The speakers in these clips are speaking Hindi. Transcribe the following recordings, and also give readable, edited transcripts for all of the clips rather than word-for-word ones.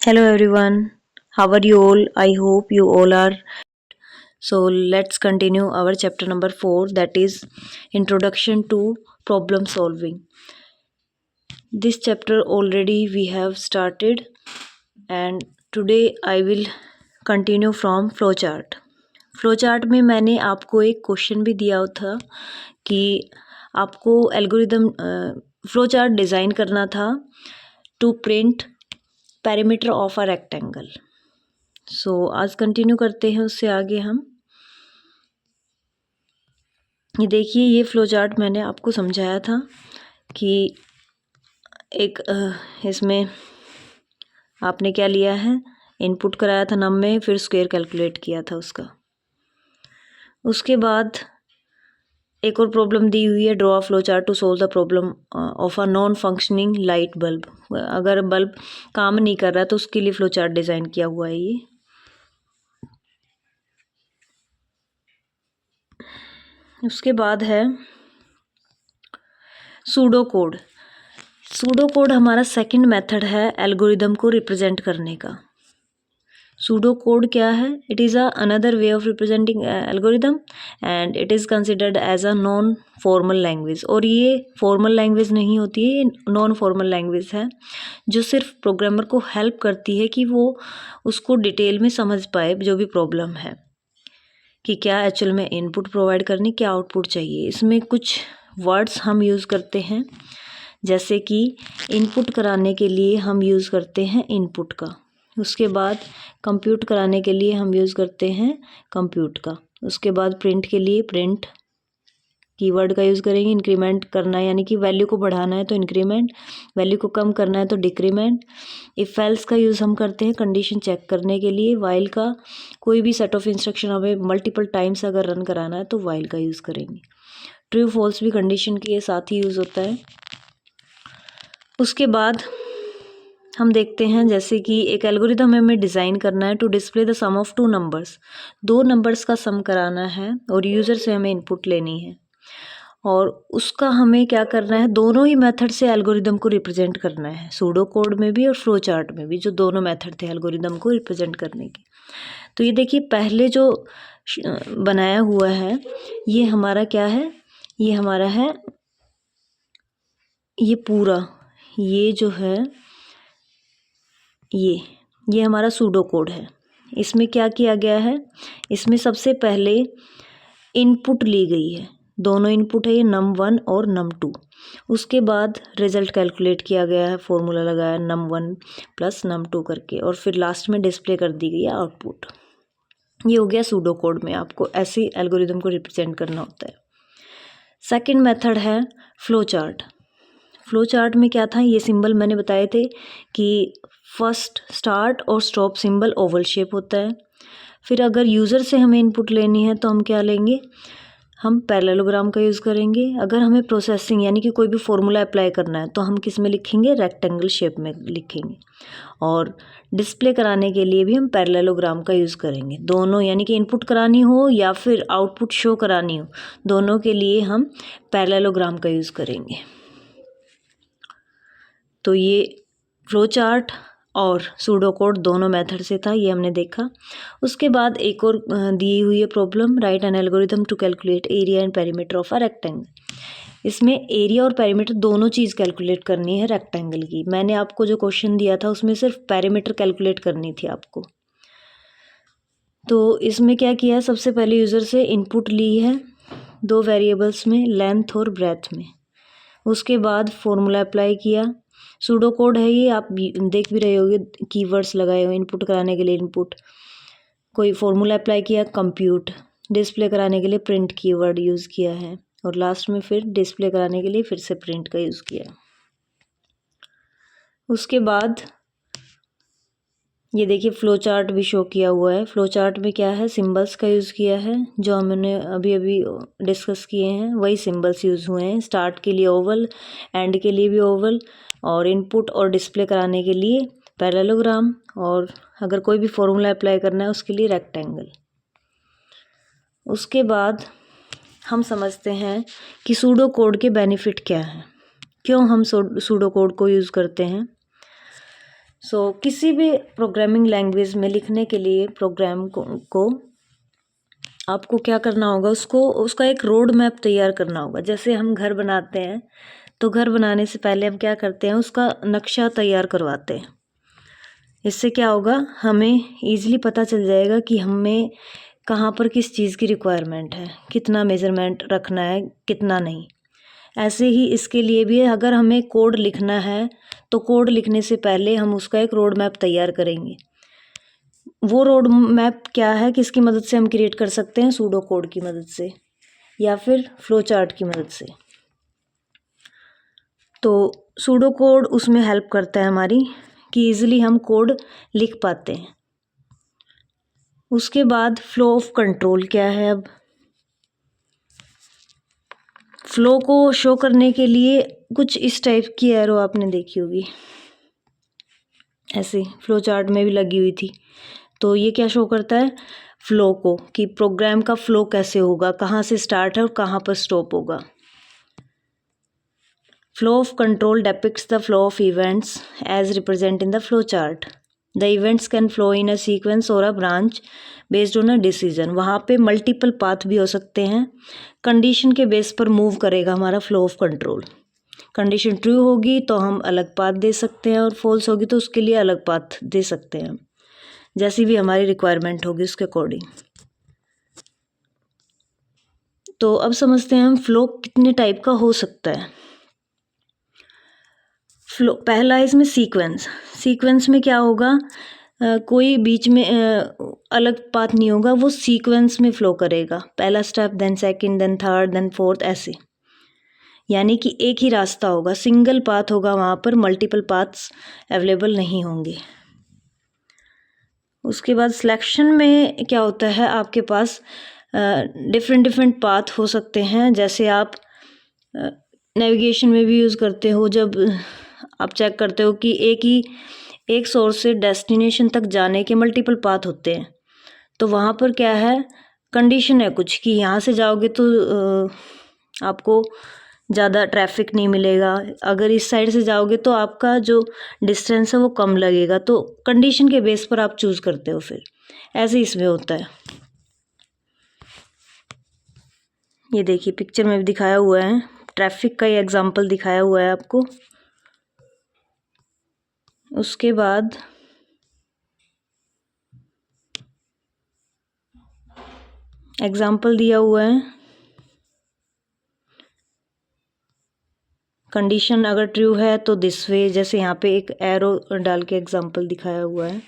Hello everyone, how are you all? I hope you all are. So let's continue our chapter number 4, that is Introduction to Problem Solving. This chapter already we have started and today I will continue from flowchart. Flowchart में मैंने आपको एक क्वेश्चन भी दिया था कि आपको एल्गोरिदम फ्लोचार्ट डिज़ाइन करना था to print perimeter of a rectangle. So आज कंटिन्यू करते हैं उससे आगे हम। ये देखिए, ये फ्लो चार्ट मैंने आपको समझाया था कि एक इसमें आपने क्या लिया है, इनपुट कराया था नम में, फिर स्क्वायर कैलकुलेट किया था उसका। उसके बाद एक और प्रॉब्लम दी हुई है, draw flow chart to solve the problem of a non functioning light bulb. अगर बल्ब काम नहीं कर रहा तो उसके लिए फ्लो चार्ट डिज़ाइन किया हुआ है ये। उसके बाद है सूडो कोड। सूडो कोड हमारा सेकंड मेथड है एल्गोरिदम को रिप्रेजेंट करने का। सूडो कोड क्या है? It is another way of representing algorithm and it is considered as a non formal language. और ये फॉर्मल लैंग्वेज नहीं होती है, ये नॉन फॉर्मल लैंग्वेज है जो सिर्फ प्रोग्रामर को हेल्प करती है कि वो उसको डिटेल में समझ पाए जो भी प्रॉब्लम है, कि क्या एक्चुअल में इनपुट प्रोवाइड करनी, क्या आउटपुट चाहिए। इसमें कुछ वर्ड्स हम यूज़ करते हैं, जैसे कि इनपुट कराने के लिए हम यूज़ करते हैं इनपुट का। उसके बाद कंप्यूट कराने के लिए हम यूज़ करते हैं कंप्यूट का। उसके बाद प्रिंट के लिए प्रिंट कीवर्ड का यूज़ करेंगे। इंक्रीमेंट करना है यानी कि वैल्यू को बढ़ाना है तो इंक्रीमेंट, वैल्यू को कम करना है तो डिक्रीमेंट। इफ़ एल्स का यूज़ हम करते हैं कंडीशन चेक करने के लिए। वाइल का कोई भी सेट ऑफ इंस्ट्रक्शन हमें मल्टीपल टाइम्स अगर रन कराना है तो वाइल का यूज़ करेंगे। ट्रू फॉल्स भी कंडीशन के साथ ही यूज़ होता है। उसके बाद हम देखते हैं, जैसे कि एक एल्गोरिदम हमें डिज़ाइन करना है to display the sum of two numbers. दो नंबर्स का सम कराना है और यूज़र से हमें इनपुट लेनी है और उसका हमें क्या करना है, दोनों ही मेथड से एल्गोरिदम को रिप्रेजेंट करना है, सूडो कोड में भी और फ्लो चार्ट में भी, जो दोनों मेथड थे एल्गोरिदम को रिप्रेजेंट करने के। तो ये देखिए, पहले जो बनाया हुआ है ये हमारा क्या है, ये हमारा है, ये पूरा ये जो है ये हमारा सूडो कोड है। इसमें क्या किया गया है, इसमें सबसे पहले इनपुट ली गई है, दोनों इनपुट है, ये num1 और num2। उसके बाद रिजल्ट कैलकुलेट किया गया है, फॉर्मूला लगाया num1 प्लस num2 करके, और फिर लास्ट में डिस्प्ले कर दी गई है आउटपुट। ये हो गया सूडो कोड में, आपको ऐसे एल्गोरिदम को रिप्रेजेंट करना होता है। सेकेंड मेथड है फ्लो चार्ट। फ्लो चार्ट में क्या था, ये सिंबल मैंने बताए थे कि फर्स्ट स्टार्ट और स्टॉप सिंबल ओवल शेप होता है। फिर अगर यूज़र से हमें इनपुट लेनी है तो हम क्या लेंगे, हम पैरेललोग्राम का यूज़ करेंगे। अगर हमें प्रोसेसिंग यानी कि कोई भी फॉर्मूला अप्लाई करना है तो हम किस में लिखेंगे, रेक्टेंगल शेप में लिखेंगे। और डिस्प्ले कराने के लिए भी हम पैरेललोग्राम का यूज़ करेंगे। दोनों यानी कि इनपुट करानी हो या फिर आउटपुट शो करानी हो, दोनों के लिए हम पैरेललोग्राम का यूज़ करेंगे। तो ये फ्लो चार्ट और सूडो कोड दोनों मेथड से था, ये हमने देखा। उसके बाद एक और दी हुई है problem, write an algorithm to calculate area and perimeter of a rectangle. इसमें एरिया और पेरीमीटर दोनों चीज़ कैलकुलेट करनी है रेक्टेंगल की। मैंने आपको जो क्वेश्चन दिया था उसमें सिर्फ पेरीमीटर कैलकुलेट करनी थी आपको। तो इसमें क्या किया है, सबसे पहले यूज़र से इनपुट ली है दो वेरिएबल्स में, लेंथ और ब्रेथ में। उसके बाद फॉर्मूला अप्लाई किया, सूडो कोड है ये, आप देख भी रहे होंगे कीवर्ड्स लगाए हुए, इनपुट कराने के लिए इनपुट, कोई फॉर्मूला अप्लाई किया, कंप्यूट, डिस्प्ले कराने के लिए प्रिंट कीवर्ड यूज़ किया है, और लास्ट में फिर डिस्प्ले कराने के लिए फिर से प्रिंट का यूज़ किया। उसके बाद ये देखिए फ्लो चार्ट भी शो किया हुआ है। फ्लो चार्ट में क्या है, सिंबल्स का यूज़ किया है, जो हमने अभी अभी डिस्कस किए हैं वही सिंबल्स यूज़ हुए हैं। स्टार्ट के लिए ओवल, एंड के लिए भी ओवल, और इनपुट और डिस्प्ले कराने के लिए पैरेललोग्राम, और अगर कोई भी फॉर्मूला अप्लाई करना है उसके लिए रेक्टेंगल। उसके बाद हम समझते हैं कि सूडो कोड के बेनिफिट क्या हैं, क्यों हम सूडो कोड को यूज़ करते हैं। किसी भी प्रोग्रामिंग लैंग्वेज में लिखने के लिए प्रोग्राम को आपको क्या करना होगा, उसका एक रोड मैप तैयार करना होगा। जैसे हम घर बनाते हैं तो घर बनाने से पहले हम क्या करते हैं, उसका नक्शा तैयार करवाते हैं। इससे क्या होगा, हमें ईजिली पता चल जाएगा कि हमें कहाँ पर किस चीज़ की रिक्वायरमेंट है, कितना मेज़रमेंट रखना है, कितना नहीं। ऐसे ही इसके लिए भी अगर हमें कोड लिखना है तो कोड लिखने से पहले हम उसका एक रोड मैप तैयार करेंगे। वो रोड मैप क्या है, किसकी मदद से हम क्रिएट कर सकते हैं, सूडो कोड की मदद से या फिर फ्लो चार्ट की मदद से। तो सूडो कोड उसमें हेल्प करता है हमारी कि ईजिली हम कोड लिख पाते हैं। उसके बाद फ्लो ऑफ कंट्रोल क्या है। अब फ्लो को शो करने के लिए कुछ इस टाइप की एरो आपने देखी होगी, ऐसे फ्लो चार्ट में भी लगी हुई थी। तो ये क्या शो करता है, फ्लो को, कि प्रोग्राम का फ्लो कैसे होगा, कहाँ से स्टार्ट है और कहाँ पर स्टॉप होगा। Flow of control depicts the flow of events as represented in the flow chart. The events can flow in a sequence or a branch based on a decision. वहाँ पे मल्टीपल पाथ भी हो सकते हैं। कंडीशन के बेस पर मूव करेगा हमारा flow of control. Condition true होगी तो हम अलग पाथ दे सकते हैं और फॉल्स होगी तो उसके लिए अलग पाथ दे सकते हैं, जैसी भी हमारी रिक्वायरमेंट होगी उसके अकॉर्डिंग। तो अब समझते हैं हम फ्लो कितने टाइप का हो सकता है। फ्लो पहला है इसमें सीक्वेंस में क्या होगा, कोई बीच में अलग पाथ नहीं होगा, वो सीक्वेंस में फ्लो करेगा। पहला step, then second, then third, then fourth, ऐसे। यानी कि एक ही रास्ता होगा, सिंगल पाथ होगा, वहाँ पर मल्टीपल पाथ्स अवेलेबल नहीं होंगे। उसके बाद सिलेक्शन में क्या होता है, आपके पास डिफरेंट पाथ हो सकते हैं। जैसे आप नेविगेशन में भी यूज़ करते हो, जब आप चेक करते हो कि एक सोर्स से डेस्टिनेशन तक जाने के मल्टीपल पाथ होते हैं, तो वहाँ पर क्या है, कंडीशन है कुछ कि यहाँ से जाओगे तो आपको ज़्यादा ट्रैफिक नहीं मिलेगा, अगर इस साइड से जाओगे तो आपका जो डिस्टेंस है वो कम लगेगा। तो कंडीशन के बेस पर आप चूज़ करते हो। फिर ऐसे इसमें होता है। ये देखिए पिक्चर में भी दिखाया हुआ है, ट्रैफिक का ये एग्जांपल दिखाया हुआ है आपको। उसके बाद एग्जांपल दिया हुआ है, कंडीशन अगर ट्रू है तो दिस वे, जैसे यहाँ पे एक एरो डाल के एग्जांपल दिखाया हुआ है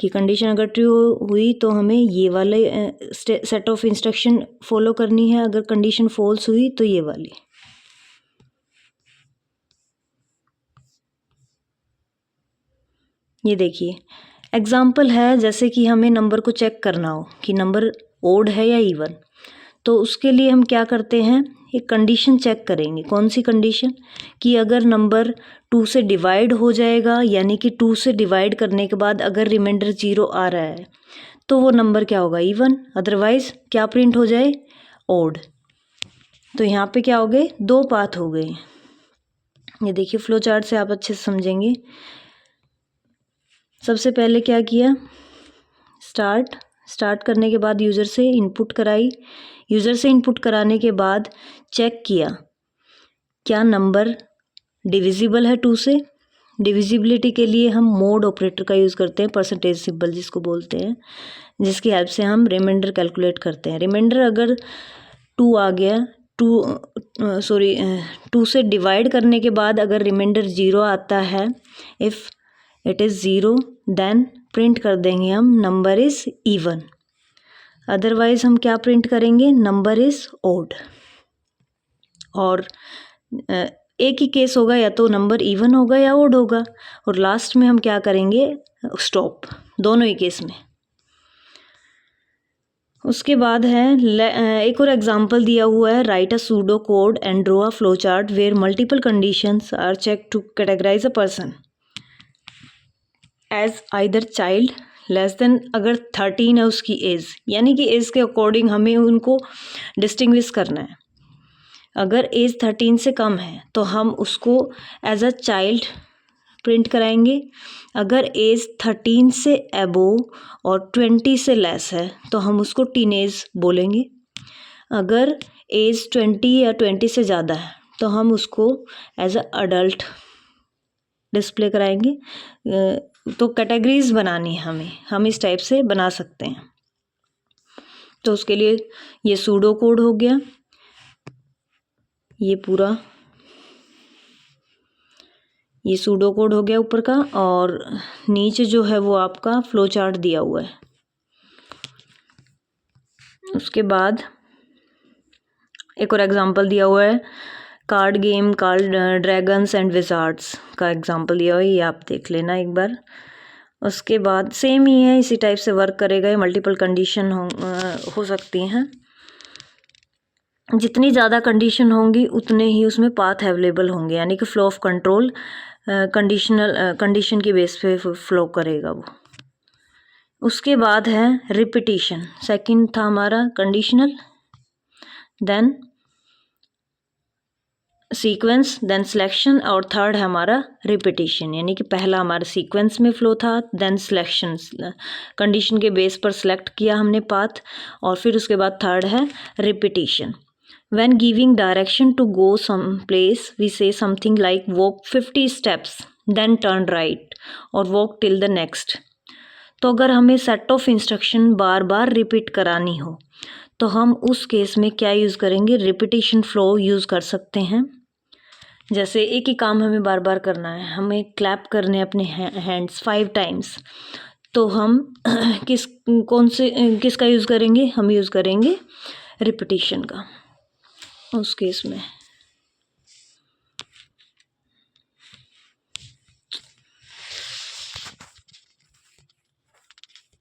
कि कंडीशन अगर ट्रू हुई तो हमें ये वाले सेट ऑफ इंस्ट्रक्शन फॉलो करनी है, अगर कंडीशन फॉल्स हुई तो ये वाली। ये देखिए एग्जाम्पल है, जैसे कि हमें नंबर को चेक करना हो कि नंबर ओड है या इवन, तो उसके लिए हम क्या करते हैं, एक कंडीशन चेक करेंगे। कौन सी कंडीशन, कि अगर नंबर 2 से डिवाइड हो जाएगा, यानी कि 2 से डिवाइड करने के बाद अगर रिमाइंडर 0 आ रहा है तो वो नंबर क्या होगा, इवन। अदरवाइज क्या प्रिंट हो जाए, ओड। तो यहाँ पे क्या हो गए, 2 पाथ हो गए। ये देखिए फ्लो चार्ट से आप अच्छे से समझेंगे। सबसे पहले क्या किया, स्टार्ट करने के बाद यूज़र से इनपुट कराई। यूज़र से इनपुट कराने के बाद चेक किया क्या नंबर डिविजिबल है 2 से। डिविजिबिलिटी के लिए हम मोड ऑपरेटर का यूज़ करते हैं, परसेंटेज सिंबल जिसको बोलते हैं, जिसकी हेल्प से हम रिमाइंडर कैलकुलेट करते हैं। रिमाइंडर अगर 2 आ गया, 2 से डिवाइड करने के बाद अगर रिमाइंडर 0 आता है, if it is 0 then print कर देंगे हम नंबर इज़ इवन। अदरवाइज हम क्या प्रिंट करेंगे, नंबर इज़ ओड। और एक ही केस होगा, या तो नंबर इवन होगा या ओड होगा। और लास्ट में हम क्या करेंगे, स्टॉप, दोनों ही केस में। उसके बाद है एक और एग्जांपल दिया हुआ है, write a pseudo code and draw a flow chart where multiple conditions are check to categorize a person as either child less than, अगर 13 है उसकी एज, यानी कि एज के अकॉर्डिंग हमें उनको डिस्टिंग्विश करना है। अगर एज 13 से कम है तो हम उसको एज अ चाइल्ड प्रिंट कराएंगे। अगर एज 13 से अबोव और 20 से लेस है तो हम उसको टीनेज बोलेंगे। अगर एज 20 या 20 से ज़्यादा है तो हम उसको एज अ अडल्ट डिस्प्ले कराएंगे। तो कैटेगरीज बनानी है हमें, हम इस टाइप से बना सकते हैं। तो उसके लिए ये सूडो कोड हो गया, ये पूरा ये सूडो कोड हो गया ऊपर का, और नीचे जो है वो आपका फ्लो चार्ट दिया हुआ है। उसके बाद एक और एग्जांपल दिया हुआ है, card game called dragons and Wizards का एग्जांपल दिया हुआ है, ये आप देख लेना एक बार। उसके बाद सेम ही है, इसी टाइप से वर्क करेगा। ये मल्टीपल कंडीशन हो सकती हैं। जितनी ज़्यादा कंडीशन होंगी उतने ही उसमें पाथ अवेलेबल होंगे, यानी कि फ्लो ऑफ कंट्रोल कंडीशन के बेस पे फ्लो करेगा वो। उसके बाद है रिपीटिशन। सेकंड था हमारा conditional, then sequence, then selection, और थर्ड है हमारा रिपीटिशन। यानी कि पहला हमारा सीक्वेंस में फ्लो था, देन सिलेक्शन, कंडीशन के बेस पर सिलेक्ट किया हमने पाथ, और फिर उसके बाद थर्ड है repetition. When giving direction to go some place, we say something like walk 50 steps, then turn right, or walk till the next. तो अगर हमें set of instruction bar bar repeat करानी हो तो हम उस केस में क्या यूज़ करेंगे, रिपीटिशन फ्लो यूज़ कर सकते हैं। जैसे एक ही काम हमें बार बार करना है, हमें क्लैप करने हैं अपने हैंड्स 5 टाइम्स, तो हम किसका यूज़ करेंगे, हम यूज़ करेंगे रिपीटिशन का उस केस में।